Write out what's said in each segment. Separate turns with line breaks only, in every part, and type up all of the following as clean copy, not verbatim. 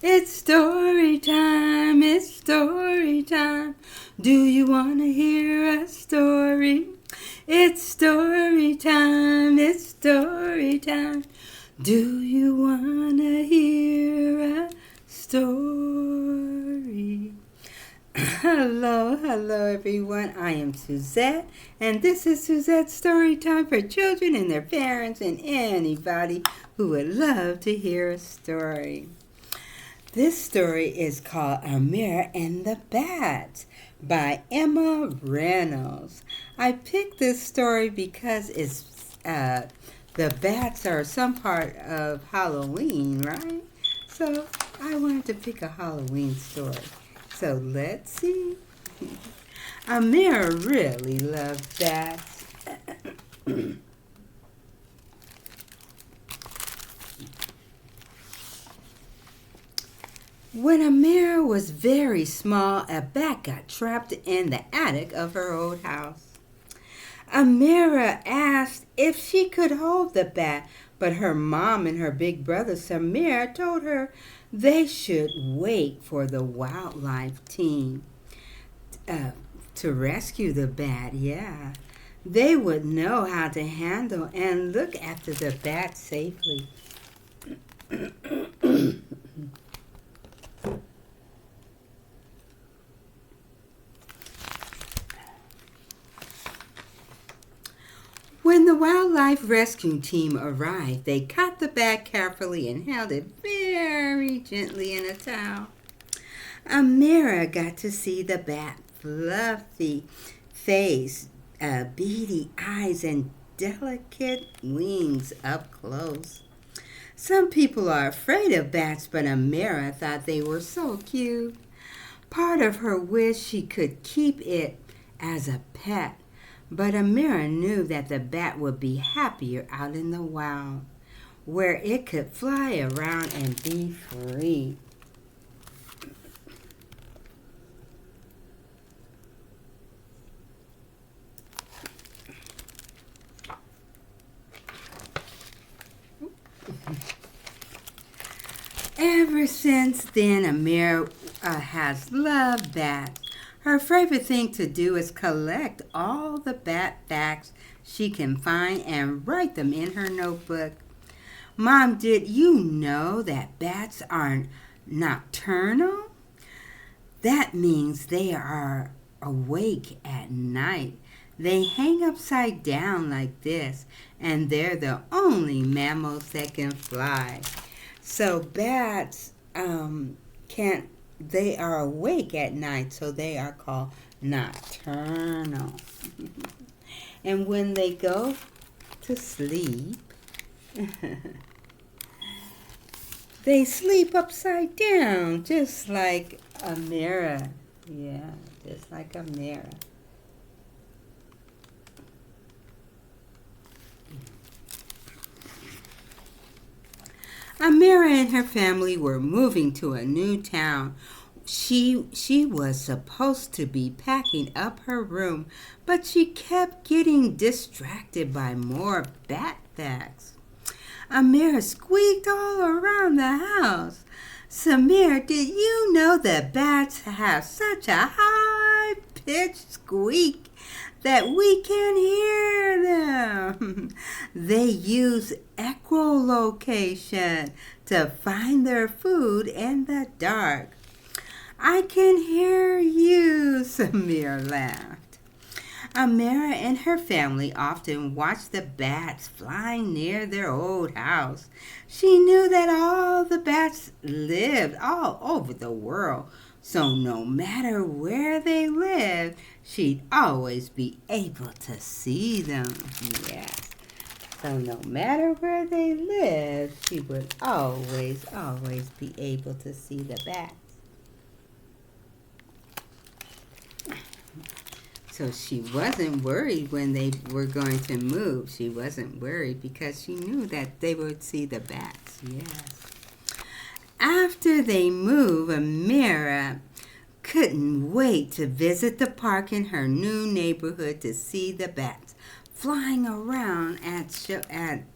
It's story time, it's story time. Do you want to hear a story? It's story time, it's story time. Do you want to hear a story? Hello everyone. I am Suesette, and this is Suesette's story time for children and their parents and anybody who would love to hear a story. This story is called Amira and the Bats by Emma Reynolds. I picked this story because the bats are some part of Halloween, right? So I wanted to pick a Halloween story. So let's see. Amira really loves bats. When Amira was very small, a bat got trapped in the attic of her old house. Amira asked if she could hold the bat, but her mom and her big brother Samir told her they should wait for the wildlife team to rescue the bat. Yeah, they would know how to handle and look after the bat safely. When the wildlife rescue team arrived, they caught the bat carefully and held it very gently in a towel. Amira got to see the bat's fluffy face, beady eyes, and delicate wings up close. Some people are afraid of bats, but Amira thought they were so cute. Part of her wished she could keep it as a pet. But Amira knew that the bat would be happier out in the wild, where it could fly around and be free. Ever since then, Amira has loved bats. Her favorite thing to do is collect all the bat facts she can find and write them in her notebook. Mom, did you know that bats are nocturnal? That means they are awake at night. They hang upside down like this, and they're the only mammals that can fly. So bats can't they are awake at night, so they are called nocturnal. And when they go to sleep, they sleep upside down, just like Amira. Yeah, just like Amira. Amira and her family were moving to a new town. She was supposed to be packing up her room, but she kept getting distracted by more bat facts. Amira squeaked all around the house. Samir, did you know that bats have such a high-pitched squeak that we can hear them? They use echolocation to find their food in the dark. I can hear you, Samir laughed. Amira and her family often watched the bats flying near their old house. She knew that all the bats lived all over the world, so no matter where they lived, she'd always be able to see them. Yes. So no matter where they lived, she would always be able to see the bats. So she wasn't worried when they were going to move. She wasn't worried because she knew that they would see the bats. Yes. After they moved, Amira couldn't wait to visit the park in her new neighborhood to see the bats flying around at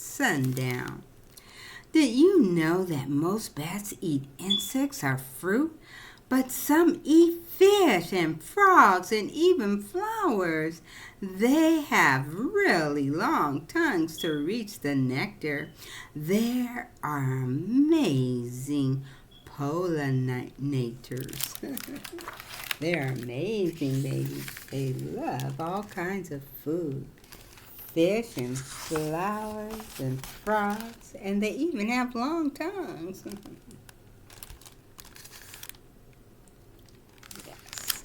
sundown. Did you know that most bats eat insects or fruit? But some eat fish and frogs and even flowers. They have really long tongues to reach the nectar. They are amazing pollinators. They're amazing, babies. They love all kinds of food. Fish and flowers and frogs, and they even have long tongues. Yes.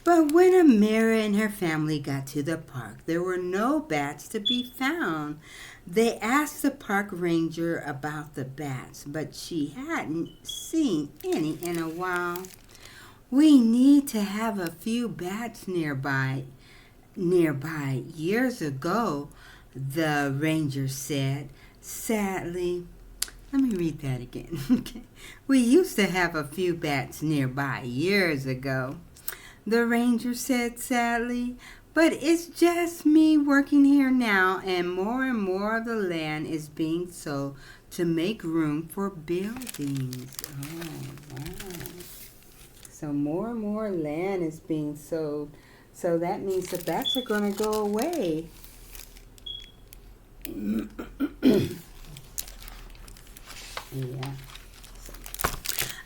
But when Amira and her family got to the park, there were no bats to be found. They asked the park ranger about the bats, but she hadn't seen any in a while. We need to have a few bats nearby. Years ago, the ranger said, sadly. Let me read that again. Okay. We used to have a few bats nearby years ago, the ranger said sadly. But it's just me working here now, and more of the land is being sold to make room for buildings. Oh, wow. So more and more land is being sold. So that means the bats are going to go away. Yeah.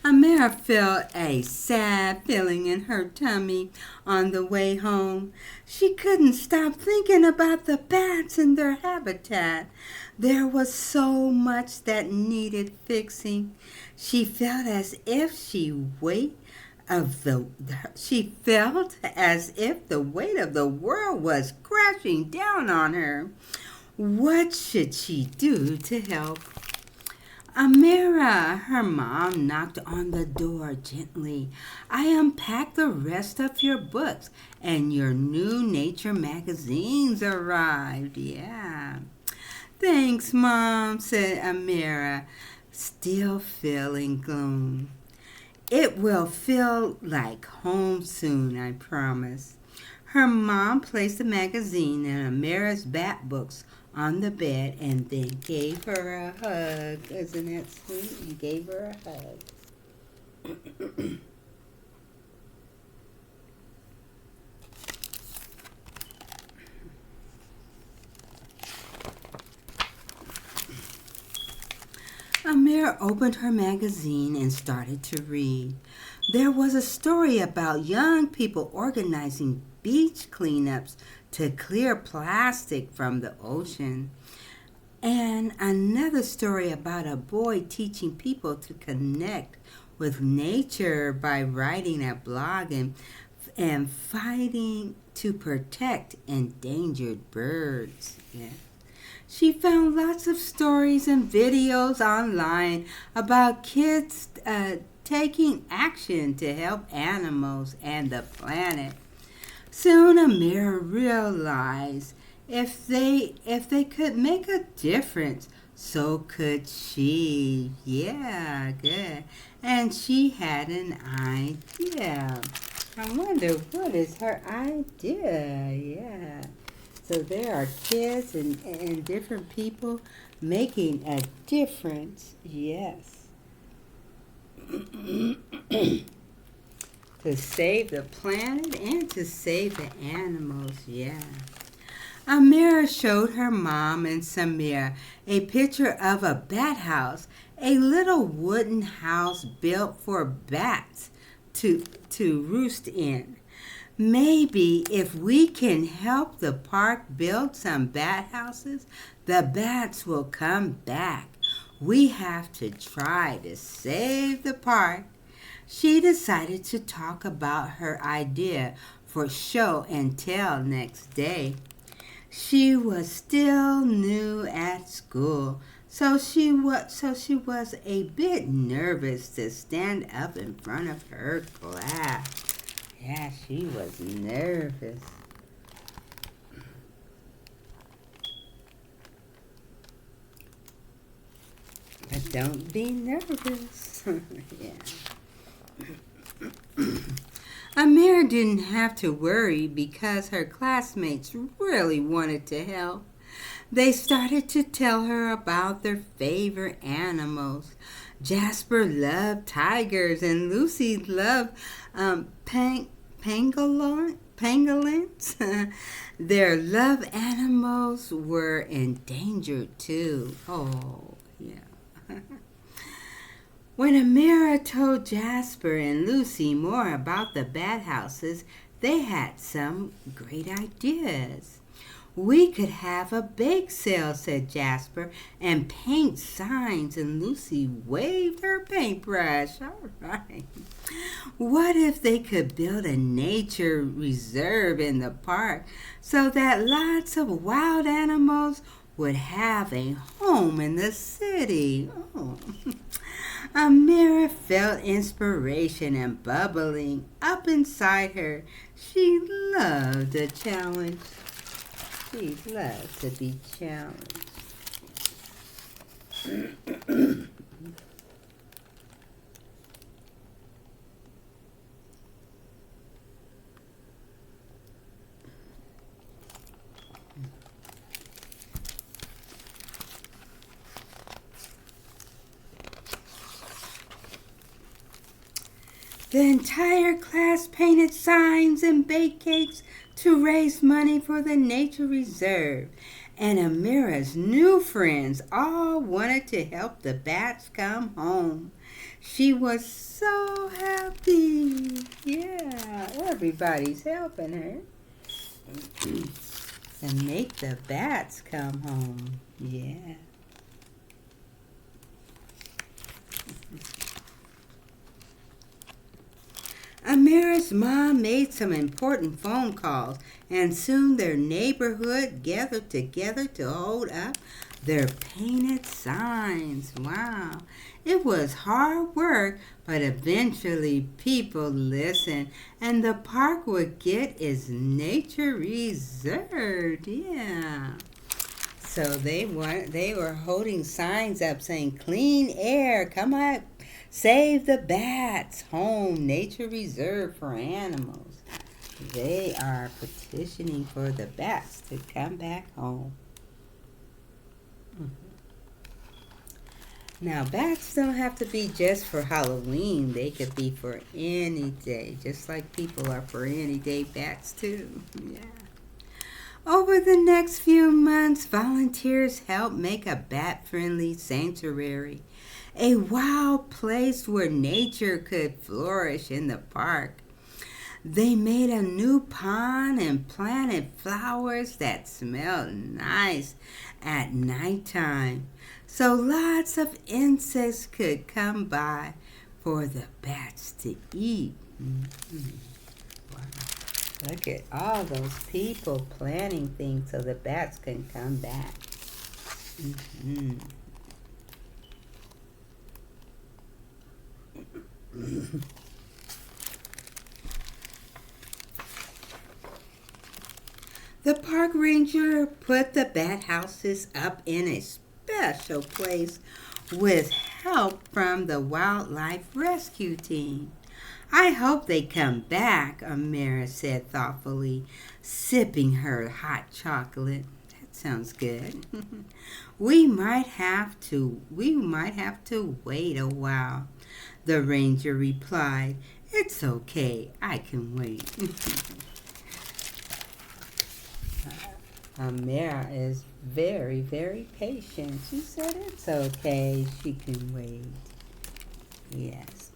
Amara felt a sad feeling in her tummy on the way home. She couldn't stop thinking about the bats and their habitat. There was so much that needed fixing. She felt as if she felt as if the weight of the world was crashing down on her. What should she do to help? Amira, her mom knocked on the door gently. I unpacked the rest of your books and your new nature magazines arrived. Yeah. Thanks, Mom, said Amira, still feeling gloom. It will feel like home soon, I promise. Her mom placed the magazine and Amira's bat books on the bed and then gave her a hug. Isn't that sweet? And gave her a hug. Amira opened her magazine and started to read. There was a story about young people organizing beach cleanups to clear plastic from the ocean. And another story about a boy teaching people to connect with nature by writing a blog and fighting to protect endangered birds. Yeah. She found lots of stories and videos online about kids taking action to help animals and the planet. Soon Amira realized if they could make a difference, so could she. Yeah, good. And she had an idea. I wonder what is her idea. Yeah. So there are kids and different people making a difference. Yes. To save the planet and to save the animals, yeah. Amira showed her mom and Samir a picture of a bat house, a little wooden house built for bats to roost in. Maybe if we can help the park build some bat houses, the bats will come back. We have to try to save the park. She decided to talk about her idea for show and tell next day. She was still new at school, so she was a bit nervous to stand up in front of her class. Yeah, she was nervous. But don't be nervous. Yeah. Amira didn't have to worry because her classmates really wanted to help. They started to tell her about their favorite animals. Jasper loved tigers and Lucy loved pangolins. Their love animals were endangered too. Oh, yeah. When Amira told Jasper and Lucy more about the bat houses, they had some great ideas. We could have a bake sale, said Jasper, and paint signs, and Lucy waved her paintbrush. All right. What if they could build a nature reserve in the park so that lots of wild animals would have a home in the city? Oh. Amira felt inspiration and bubbling up inside her. She loved a challenge. She loves to be challenged. The entire class painted signs and baked cakes to raise money for the nature reserve. And Amira's new friends all wanted to help the bats come home. She was so happy. Yeah, everybody's helping her. And make the bats come home. Yeah. Amira's mom made some important phone calls, and soon their neighborhood gathered together to hold up their painted signs. Wow. It was hard work, but eventually people listened, and the park would get its nature reserved. Yeah. So they were holding signs up saying, "Clean air, come on, save the bats, home, nature reserve for animals." They are petitioning for the bats to come back home. Now, bats don't have to be just for Halloween. They could be for any day, just like people are for any day bats too. Yeah. Over the next few months, volunteers helped make a bat-friendly sanctuary, a wild place where nature could flourish in the park. They made a new pond and planted flowers that smelled nice at nighttime, so lots of insects could come by for the bats to eat. Wow. Look at all those people planting things so the bats can come back. The park ranger put the bat houses up in a special place with help from the wildlife rescue team. "I hope they come back," Amara said thoughtfully, sipping her hot chocolate. That sounds good. We might have to wait a while," the ranger replied. "It's okay, I can wait." Amara is very, very patient. She said it's okay, she can wait. Yes.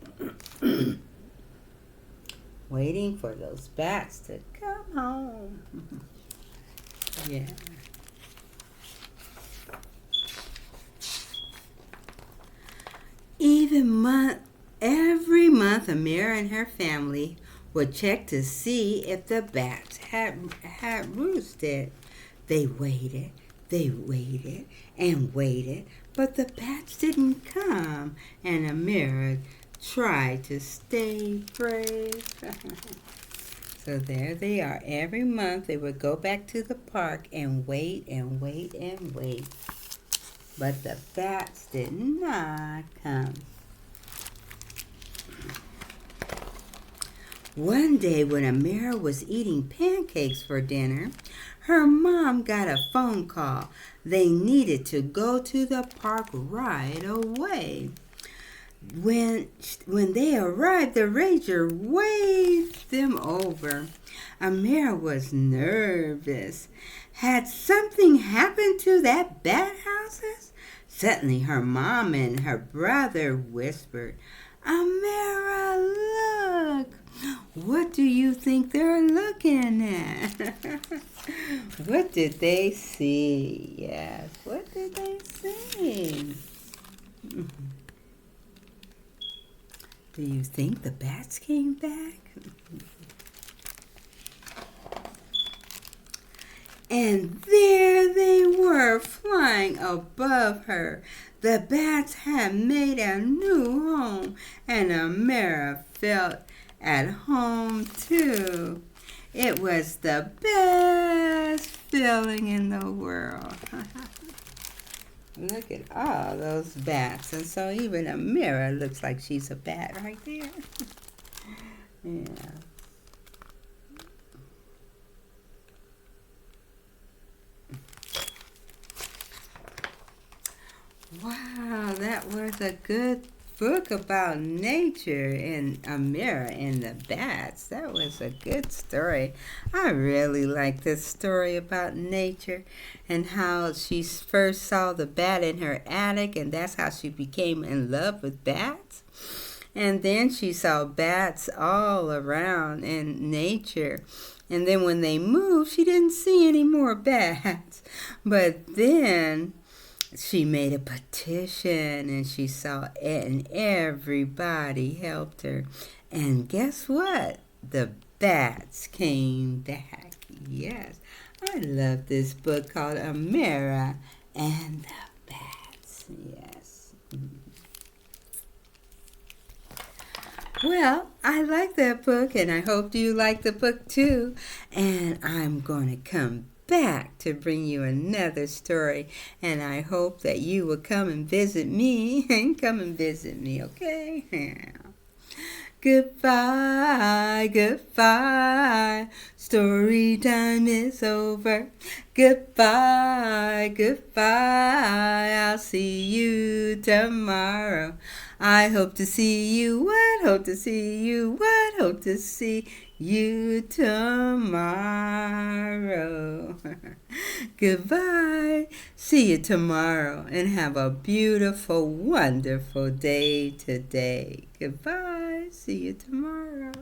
Waiting for those bats to come home. Yeah. Every month, Amira and her family would check to see if the bats had roosted. They waited, and waited, but the bats didn't come, and Amira tried to stay brave. So there they are. Every month they would go back to the park and wait and wait and wait. But the bats did not come. One day when Amira was eating pancakes for dinner, her mom got a phone call. They needed to go to the park right away. When they arrived, the ranger waved them over. Amira was nervous. Had something happened to that bat houses? Suddenly her mom and her brother whispered, Amira, look! What do you think they're looking at? What did they see? Yes, what did they see? Do you think the bats came back? And there they were, flying above her. The bats had made a new home, and Amara felt at home too. It was the best feeling in the world. Look at all those bats. And so even Amira looks like she's a bat right there. Yeah. Wow, that was a good book about nature and Amira and the bats. That was a good story. I really like this story about nature and how she first saw the bat in her attic, and that's how she became in love with bats. And then she saw bats all around in nature. And then when they moved, she didn't see any more bats. But then she made a petition and she saw it, and everybody helped her. And guess what? The bats came back. Yes, I love this book called Amara and the Bats. Yes. Well, I like that book, and I hope you like the book too. And I'm going to come back to bring you another story, and I hope that you will come and visit me. Come and visit me, okay? Goodbye, goodbye, story time is over. Goodbye, goodbye, I'll see you tomorrow. I hope to see you, what? Hope to see you, what? Hope to see you tomorrow. Goodbye. See you tomorrow, and have a beautiful, wonderful day today. Goodbye. See you tomorrow.